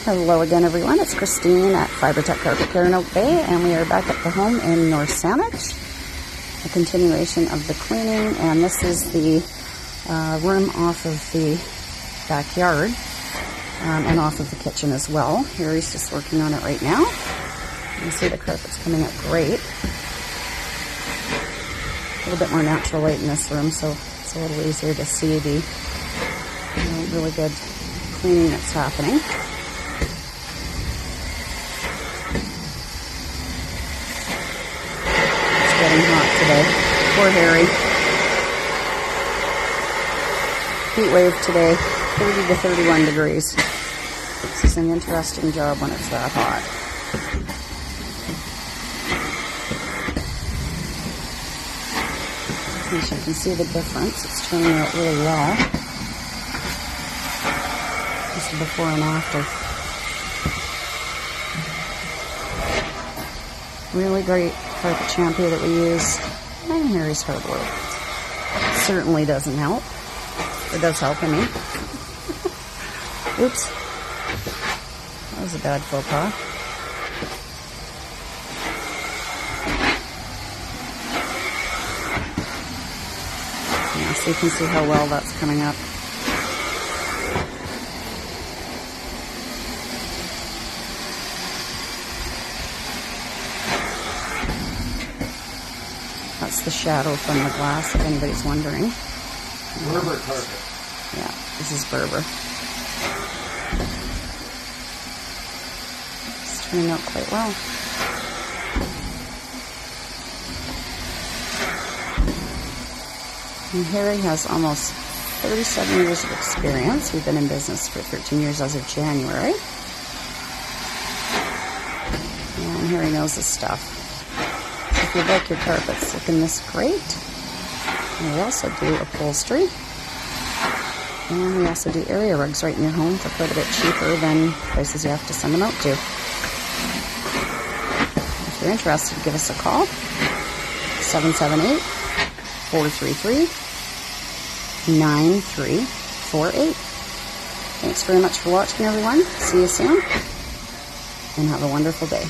Hello again, everyone. It's Christine at Fibertech Carpet Care in Oak Bay, and we are back at the home in North Saanich. A continuation of the cleaning, and this is the room off of the backyard and off of the kitchen as well. Harry's just working on it right now. You can see the carpet's coming up great. A little bit more natural light in this room, so it's a little easier to see the really good cleaning that's happening. It's getting hot today. Poor Harry. Heat wave today, 30 to 31 degrees. This is an interesting job when it's that hot. As you can see the difference, it's turning out really well. This is before and after. Really great carpet shampoo that we use, and Harry's hard work. Certainly doesn't help. It does help, I mean. Oops. That was a bad faux pas. Yeah, so you can see how well that's coming up. That's the shadow from the glass, if anybody's wondering. Berber carpet. Yeah, this is Berber. It's turning out quite well. And Harry has almost 37 years of experience. We've been in business for 13 years as of January. And Harry knows his stuff. If you'd like your carpets looking this great, and we also do upholstery, and we also do area rugs right in your home for quite a bit cheaper than places you have to send them out to. If you're interested, give us a call, 778-433-9348. Thanks very much for watching, everyone. See you soon, and have a wonderful day.